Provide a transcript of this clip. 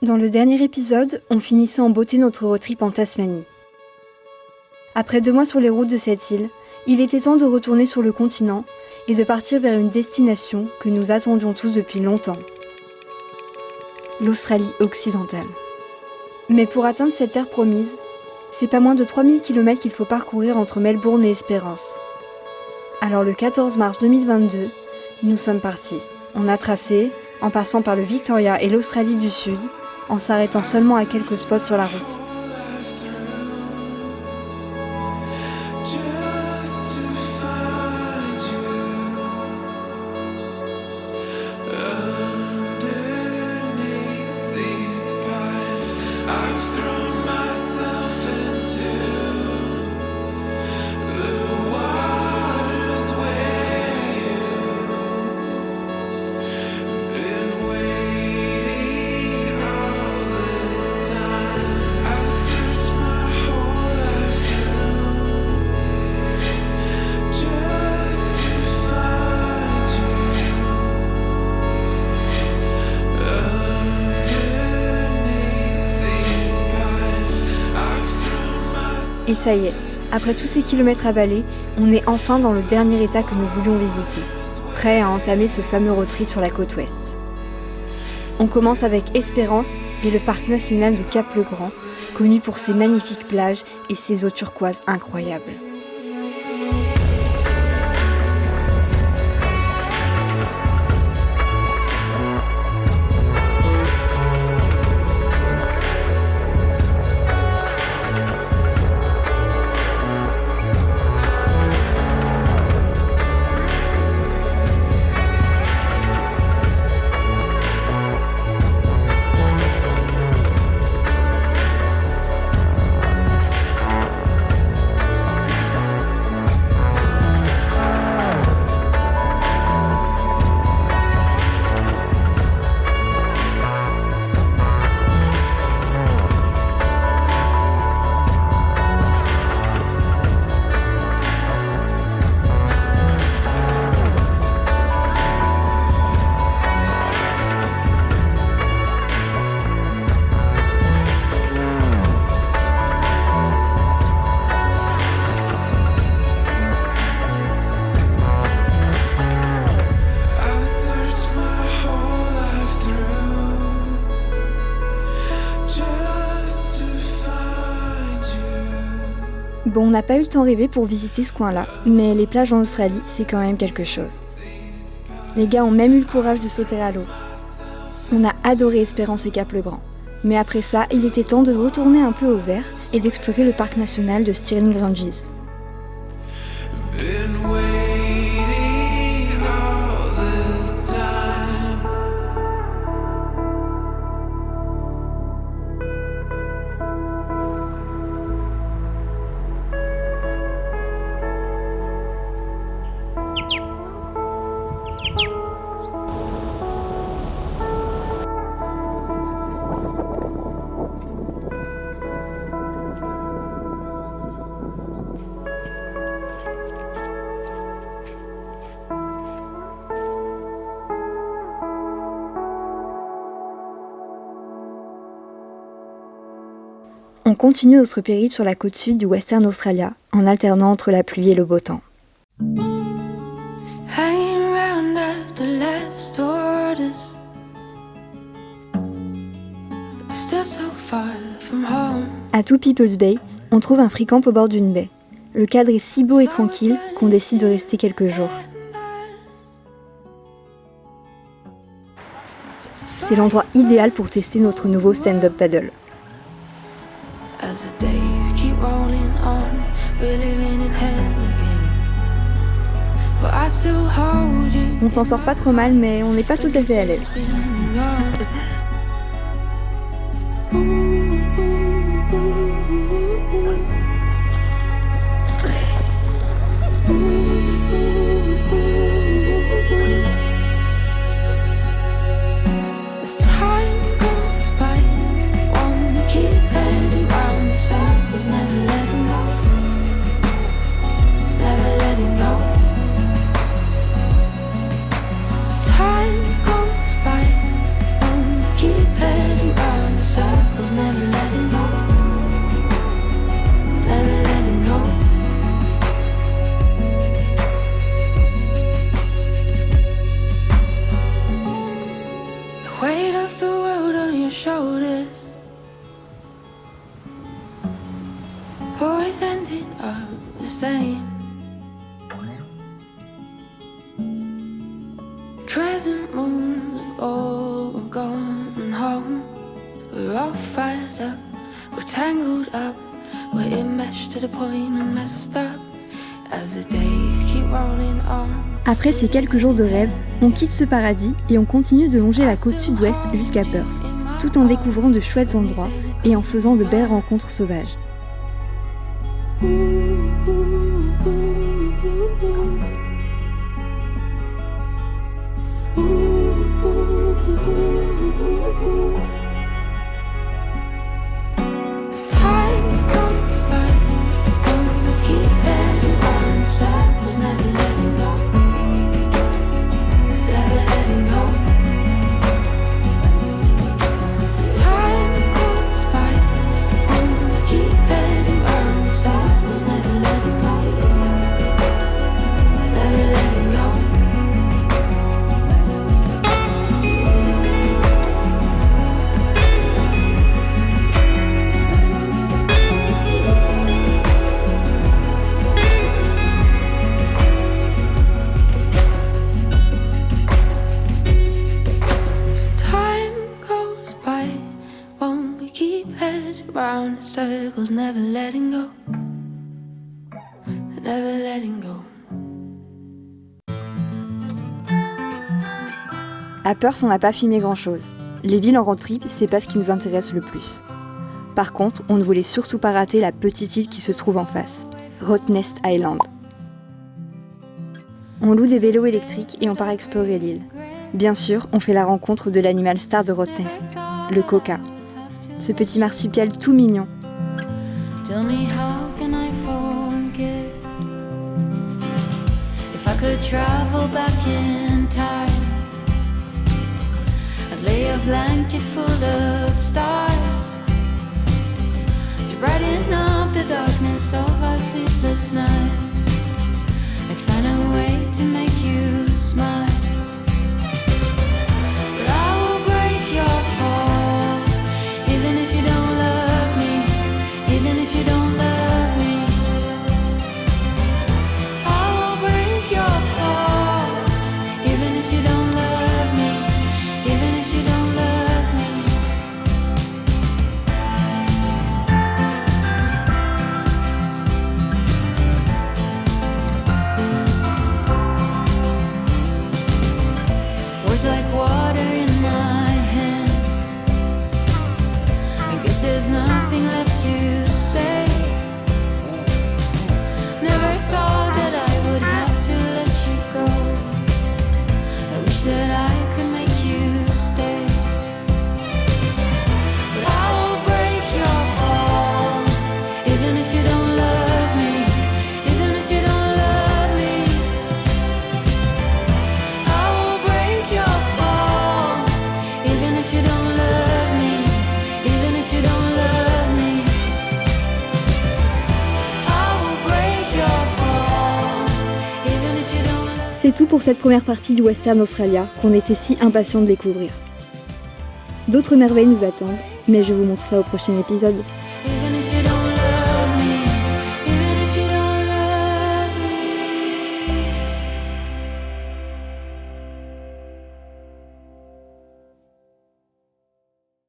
Dans le dernier épisode, on finissait en beauté notre road trip en Tasmanie. Après 2 mois sur les routes de cette île, il était temps de retourner sur le continent et de partir vers une destination que nous attendions tous depuis longtemps. L'Australie occidentale. Mais pour atteindre cette terre promise, c'est pas moins de 3000 km qu'il faut parcourir entre Melbourne et Espérance. Alors le 14 mars 2022, nous sommes partis. On a tracé, en passant par le Victoria et l'Australie du Sud, en s'arrêtant seulement à quelques spots sur la route. Et ça y est, après tous ces kilomètres avalés, on est enfin dans le dernier état que nous voulions visiter, prêts à entamer ce fameux road trip sur la côte ouest. On commence avec Espérance et le parc national de Cap-le-Grand, connu pour ses magnifiques plages et ses eaux turquoises incroyables. Bon, on n'a pas eu le temps rêvé pour visiter ce coin-là, mais les plages en Australie, c'est quand même quelque chose. Les gars ont même eu le courage de sauter à l'eau. On a adoré Espérance et Cap-le-Grand. Mais après ça, il était temps de retourner un peu au vert et d'explorer le parc national de Stirling Ranges. On continue notre périple sur la côte sud du Western Australia, en alternant entre la pluie et le beau temps. À Two People's Bay, on trouve un free camp au bord d'une baie. Le cadre est si beau et tranquille qu'on décide de rester quelques jours. C'est l'endroit idéal pour tester notre nouveau stand-up paddle. On s'en sort pas trop mal, mais on n'est pas tout à fait à l'aise. shoulders, always ending up the same. Crescent moons have all gone home. We're all fired up, we're tangled up, we're enmeshed to the point and messed up as the days keep rolling on. Après ces quelques jours de rêve, on quitte ce paradis et on continue de longer la côte sud-ouest jusqu'à Perth, tout en découvrant de chouettes endroits et en faisant de belles rencontres sauvages. Round circles, never letting go, never letting go. À Perth, on n'a pas filmé grand-chose. Les villes en road trip, c'est pas ce qui nous intéresse le plus. Par contre, on ne voulait surtout pas rater la petite île qui se trouve en face, Rottnest Island. On loue des vélos électriques et on part explorer l'île. Bien sûr, on fait la rencontre de l'animal star de Rottnest, le quokka. Ce petit marsupial tout mignon. Tell me how can I forget if I could travel back in time? I'd lay a blanket full of stars to brighten up the darkness of our sleepless nights. I'd find a way to make you smile. Like water in my hands, I guess there's nothing left to say. Never thought that I would have to let you go. I wish that I could make you stay, but I will break your fall, even if you don't love me, even if you don't love me. I will break your fall, even if you don't love me, even if you don't love me. I will break your fall, even if you don't love me. C'est tout pour cette première partie du Western Australia qu'on était si impatients de découvrir. D'autres merveilles nous attendent, mais je vous montre ça au prochain épisode.